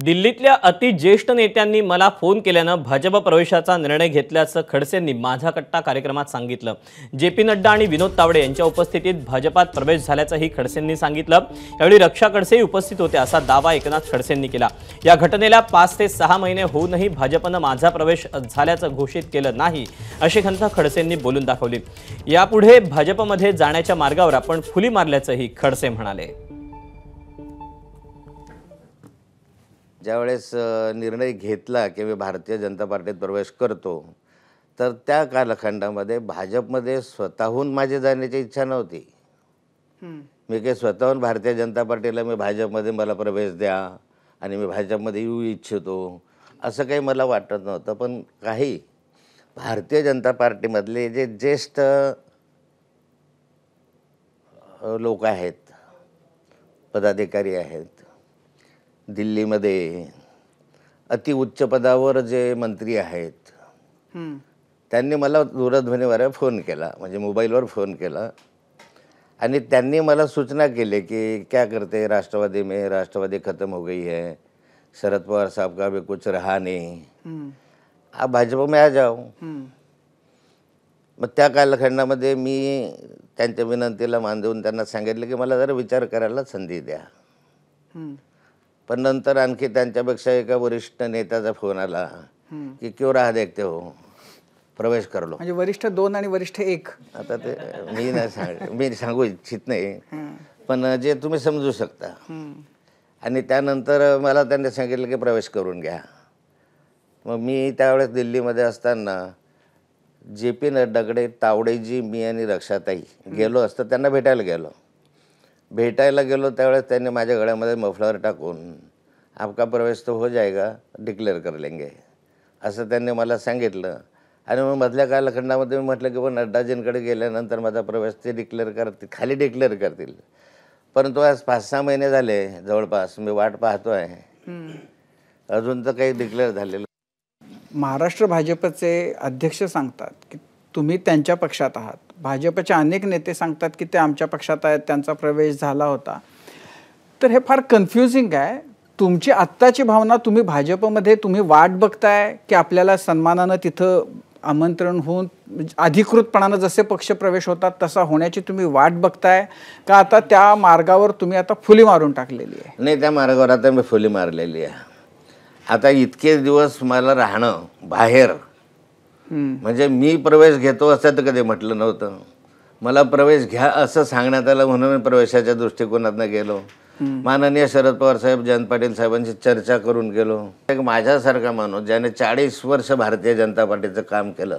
दिल्लीतल्या अतिज्येष्ठ नेत्यांनी मला फोन केल्यानं भाजप प्रवेशाचा निर्णय घेतल्याचं खडसेंनी माझा कट्टा कार्यक्रमात सांगितलं। जे.पी. नड्डा आणि विनोद तावडे यांच्या उपस्थितीत भाजपात प्रवेश झाल्याचंही खडसेंनी सांगितलं। यावेळी रक्षा खडसेही उपस्थित होते असा दावा एकनाथ खडसेंनी केला। या घटनेला 5 ते 6 महिने होऊनही भाजपनं माझा प्रवेश झाल्याचं घोषित केलं नाही अशी खंत खडसेंनी बोलून दाखवली। यापुढे भाजपमध्ये जाण्याच्या मार्गावर आपण फुली मारल्याचंही खडसे म्हणाले। ज्यावेळेस निर्णय घेतला की मी भारतीय जनता पार्टीत प्रवेश करतो, तर त्या कालखंडामध्ये भाजपमध्ये स्वतःहून माझी जाण्याची इच्छा नव्हती। मी काही स्वतःहून भारतीय जनता पार्टीला मी भाजपमध्ये मला प्रवेश द्या आणि मी भाजपमध्ये येऊ इच्छितो असं काही मला वाटत नव्हतं। पण काही भारतीय जनता पार्टीमधले जे ज्येष्ठ लोक आहेत, पदाधिकारी आहेत, दिल्लीमध्ये अतिउच्च पदावर जे मंत्री आहेत, त्यांनी मला दूरध्वनीवर फोन केला, म्हणजे मोबाईलवर फोन केला आणि त्यांनी मला सूचना केली की क्या करते राष्ट्रवादी में, राष्ट्रवादी खत्म हो गई है, शरद पवार साहब का भी कुछ रहा नहीं, आप भाजपा में आ जाओ। मग त्या कालखंडामध्ये मी त्यांच्या विनंतीला मान देऊन त्यांना सांगितलं की मला जरा विचार करायला संधी द्या। पण नंतर आणखी त्यांच्यापेक्षा एका वरिष्ठ नेत्याचा फोन आला की क्यों राह देखते हो, प्रवेश कर लो। म्हणजे वरिष्ठ 2 आणि वरिष्ठ 1 आता ते मी सांगू इच्छित नाही, पण जे तुम्ही समजू शकता। आणि त्यानंतर मला त्यांनी सांगितलं की प्रवेश करून घ्या। मग मी त्यावेळेस दिल्लीमध्ये असताना जे.पी. नड्डाकडे तावडेजी, मी आणि रक्षाताई गेलो असतं, त्यांना भेटायला गेलो त्यावेळेस त्यांनी माझ्या गळ्यामध्ये मफलर टाकून आपका प्रवेश तो हो जाएगा, डिक्लेअर कर लेंगे असं त्यांनी मला सांगितलं। आणि मग मधल्या कालखंडामध्ये मी म्हटलं की पण नड्डाजींकडे गेल्यानंतर माझा प्रवेश ते खाली डिक्लेअर करतील। परंतु आज 5-6 महिने झाले जवळपास मी वाट पाहतो आहे, अजून तर काही डिक्लेअर झालेलं। महाराष्ट्र भाजपचे अध्यक्ष सांगतात की तुम्ही त्यांच्या पक्षात आहात, भाजपचे अनेक नेते सांगतात की ते आमच्या पक्षात आहेत, त्यांचा प्रवेश झाला होता। तर हे फार कन्फ्युजिंग आहे। तुमची आत्ताची भावना, तुम्ही भाजपमध्ये तुम्ही वाट बघताय की आपल्याला सन्मानानं तिथं आमंत्रण होऊन अधिकृतपणानं जसे पक्ष प्रवेश होतात तसा होण्याची तुम्ही वाट बघताय का आता त्या मार्गावर तुम्ही आता फुली मारून टाकलेली आहे? नाही, त्या मार्गावर आता मी फुली मारलेली आहे। आता इतके दिवस मला राहणं बाहेर, म्हणजे मी प्रवेश घेतो असं तर कधी म्हटलं नव्हतं। मला प्रवेश घ्या असं सांगण्यात आलं म्हणून मी प्रवेशाच्या दृष्टिकोनातून गेलो। माननीय शरद पवार साहेब, जयंत पाटील साहेबांची चर्चा करून गेलो। एक माझ्यासारखा माणूस ज्याने 40 वर्ष भारतीय जनता पार्टीचं काम केलं,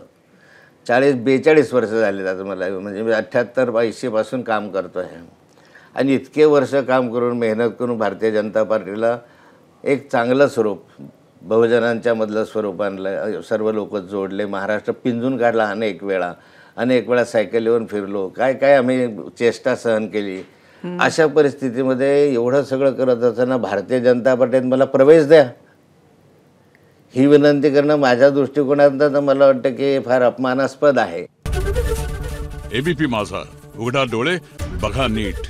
42 वर्ष झाले आता मला, म्हणजे मी 78-82 पासून काम करतो आहे। आणि इतके वर्ष काम करून मेहनत करून भारतीय जनता पार्टीला एक चांगलं स्वरूप, बहुजनांच्या मधलं स्वरूप आणलं, सर्व लोक जोडले, महाराष्ट्र पिंजून काढला अनेक वेळा सायकलीवरून फिरलो, काय आम्ही चेष्टा सहन केली। अशा परिस्थितीमध्ये एवढं सगळं करत असताना भारतीय जनता पार्टीत मला प्रवेश द्या ही विनंती करणं माझ्या दृष्टिकोनातून मला वाटतं की फार अपमानास्पद आहे। एबीपी माझा, उघडा डोळे बघा नीट।